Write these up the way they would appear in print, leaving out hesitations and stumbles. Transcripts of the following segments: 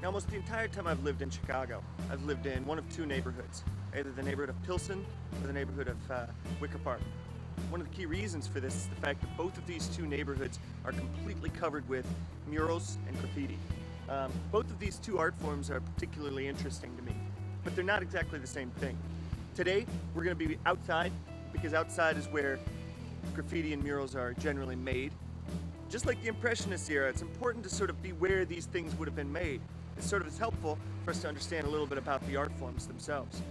Almost the entire time I've lived in Chicago, I've lived in one of two neighborhoods, either the neighborhood of Pilsen or the neighborhood of Wicker Park. One of the key reasons for this is the fact that both of these two neighborhoods are completely covered with murals and graffiti. Both of these two art forms are particularly interesting to me, but they're not exactly the same thing. Today, we're going to be outside, because outside is where graffiti and murals are generally made. Just like the Impressionist era, it's important to sort of be where these things would have been made. It's sort of as helpful for us to understand a little bit about the art forms themselves.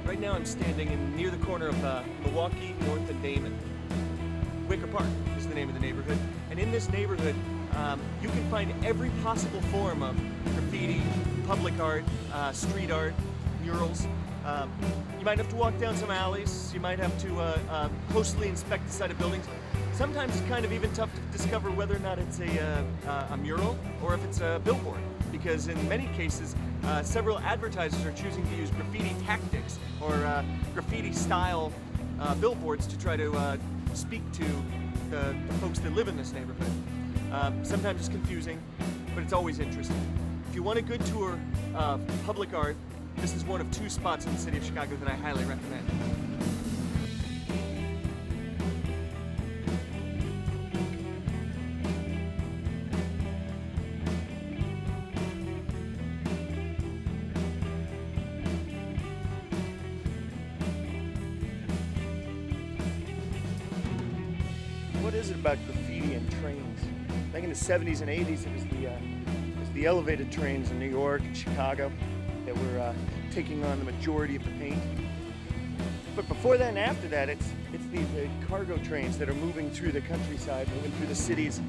Right now I'm standing near the corner of Milwaukee, North and Damon. Wicker Park is the name of the neighborhood. And in this neighborhood, you can find every possible form of graffiti, public art, street art, murals. You might have to walk down some alleys. You might have to closely inspect the side of buildings. Sometimes it's kind of even tough to discover whether or not it's a mural or if it's a billboard, because in many cases, several advertisers are choosing to use graffiti tactics or graffiti-style billboards to try to speak to the folks that live in this neighborhood. Sometimes it's confusing, but it's always interesting. If you want a good tour of public art, this is one of two spots in the city of Chicago that I highly recommend. What is it about graffiti and trains? Back in the 70s and 80s, it was the elevated trains in New York and Chicago that were taking on the majority of the paint. But before that and after that, it's these cargo trains that are moving through the countryside, moving through the cities,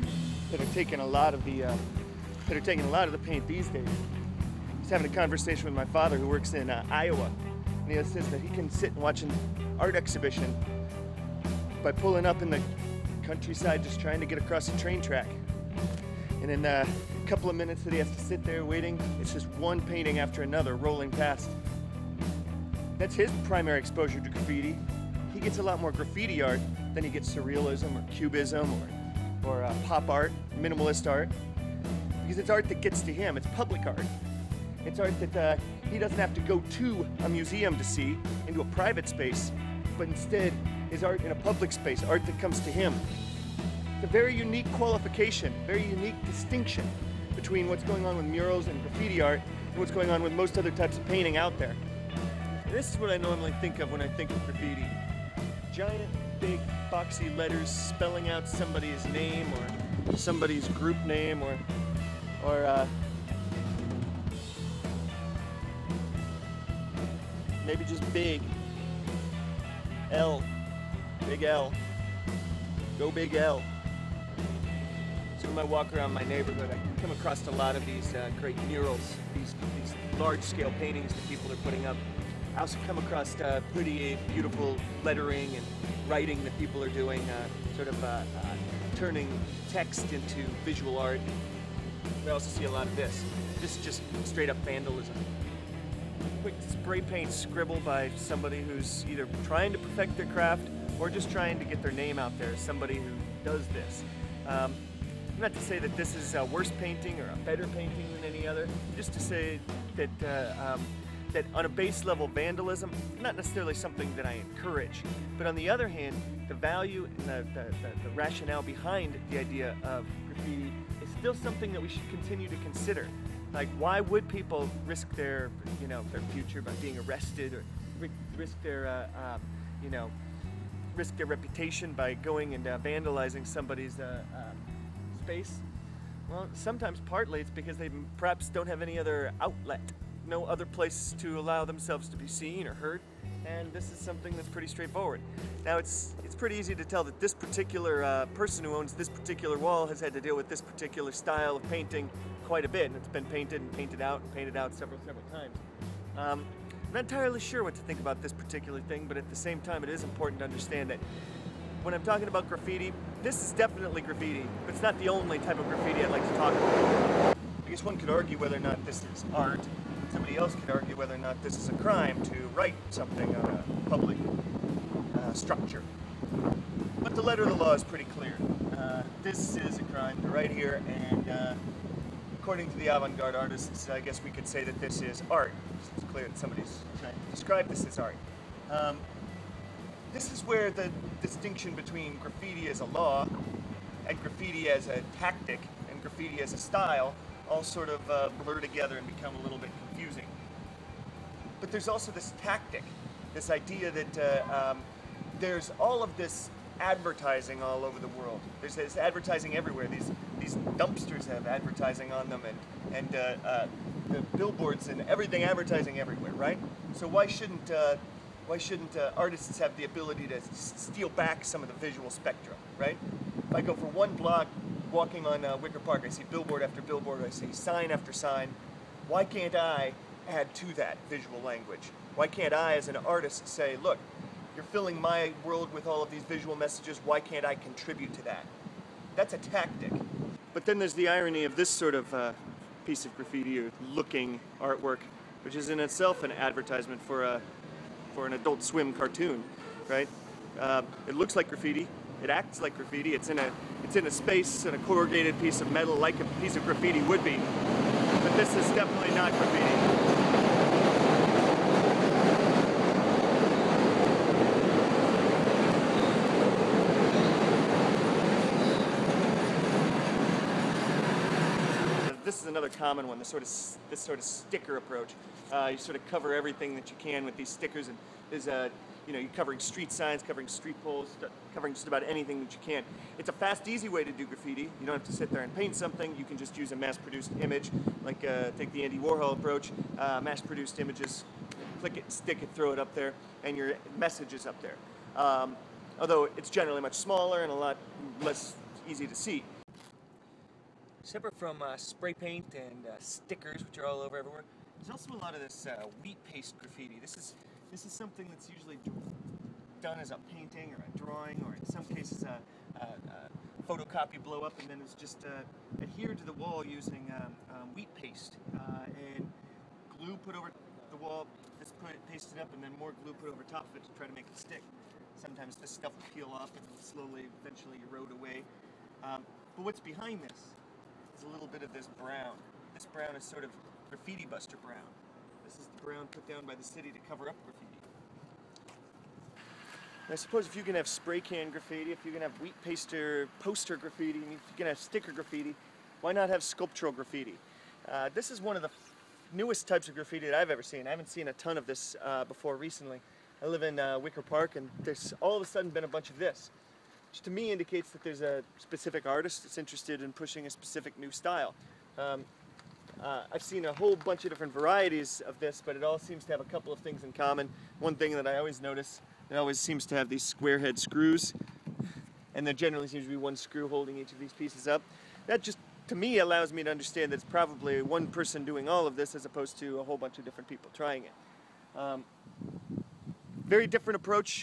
that are taking a lot of the paint these days. I was having a conversation with my father, who works in Iowa, and he says that he can sit and watch an art exhibition by pulling up in the countryside, just trying to get across a train track. And in a couple of minutes that he has to sit there waiting, it's just one painting after another rolling past. That's his primary exposure to graffiti. He gets a lot more graffiti art than he gets surrealism or cubism or pop art, minimalist art, because it's art that gets to him. It's public art. It's art that he doesn't have to go to a museum to see, into a private space, but instead is art in a public space, art that comes to him. It's a very unique qualification, very unique distinction between what's going on with murals and graffiti art and what's going on with most other types of painting out there. And this is what I normally think of when I think of graffiti. Giant, big, boxy letters spelling out somebody's name or somebody's group name or maybe just big. L. Big L. Go Big L. So when I walk around my neighborhood, I come across a lot of these great murals, these large-scale paintings that people are putting up. I also come across pretty beautiful lettering and writing that people are doing, turning text into visual art. I also see a lot of this. This is just straight-up vandalism. Quick spray paint scribble by somebody who's either trying to perfect their craft or just trying to get their name out there as somebody who does this. Not to say that this is a worse painting or a better painting than any other, just to say that that on a base level vandalism, not necessarily something that I encourage, but on the other hand, the value and the rationale behind the idea of graffiti is still something that we should continue to consider. Like, why would people risk their future by being arrested, or risk their reputation by going and vandalizing somebody's space? Well, sometimes partly it's because they perhaps don't have any other outlet, no other place to allow themselves to be seen or heard. and this is something that's pretty straightforward. Now it's pretty easy to tell that this particular person who owns this particular wall has had to deal with this particular style of painting quite a bit, and it's been painted and painted out several times. I'm not entirely sure what to think about this particular thing, but at the same time it is important to understand that when I'm talking about graffiti, this is definitely graffiti, but it's not the only type of graffiti I'd like to talk about. I guess one could argue whether or not this is art. Somebody else could argue whether or not this is a crime to write something on a public structure. But the letter of the law is pretty clear. This is a crime to write here, and according to the avant-garde artists, I guess we could say that this is art. It's clear that somebody's trying to describe this as art. This is where the distinction between graffiti as a law and graffiti as a tactic and graffiti as a style all sort of blur together and become a little bit confusing. But there's also this tactic, this idea that there's all of this advertising all over the world. There's this advertising everywhere. These dumpsters have advertising on them, and the billboards and everything advertising everywhere, right? So why shouldn't artists have the ability to steal back some of the visual spectrum, right? If I go for one block walking on Wicker Park, I see billboard after billboard, I see sign after sign. Why can't I add to that visual language? Why can't I, as an artist, say, look, you're filling my world with all of these visual messages, why can't I contribute to that? That's a tactic. But then there's the irony of this sort of piece of graffiti or looking artwork, which is in itself an advertisement for an Adult Swim cartoon, right? It looks like graffiti. It acts like graffiti. It's in a space, in a corrugated piece of metal, like a piece of graffiti would be. But this is definitely not graffiti. This is another common one. This sort of sticker approach. You sort of cover everything that you can with these stickers, and there's you're covering street signs, covering street poles, covering just about anything that you can. It's a fast, easy way to do graffiti. You don't have to sit there and paint something. You can just use a mass-produced image, like take the Andy Warhol approach. Mass-produced images, click it, stick it, throw it up there, and your message is up there. Although it's generally much smaller and a lot less easy to see. Separate from spray paint and stickers, which are all over everywhere, there's also a lot of this wheat paste graffiti. This is something that's usually done as a painting or a drawing, or in some cases a photocopy blow up, and then it's just adhered to the wall using wheat paste and glue put over the wall. Just pasted up, and then more glue put over top of it to try to make it stick. Sometimes this stuff will peel off and will slowly, eventually erode away. But what's behind this is a little bit of this brown. This brown is sort of graffiti buster brown. This is the brown put down by the city to cover up graffiti. And I suppose if you can have spray can graffiti, if you can have wheat poster graffiti, if you can have sticker graffiti, why not have sculptural graffiti? This is one of the newest types of graffiti that I've ever seen. I haven't seen a ton of this before recently. I live in Wicker Park, and there's all of a sudden been a bunch of this, which to me indicates that there's a specific artist that's interested in pushing a specific new style. I've seen a whole bunch of different varieties of this, but it all seems to have a couple of things in common. One thing that I always notice, it always seems to have these square head screws, and there generally seems to be one screw holding each of these pieces up. That just, to me, allows me to understand that it's probably one person doing all of this as opposed to a whole bunch of different people trying it. Very different approach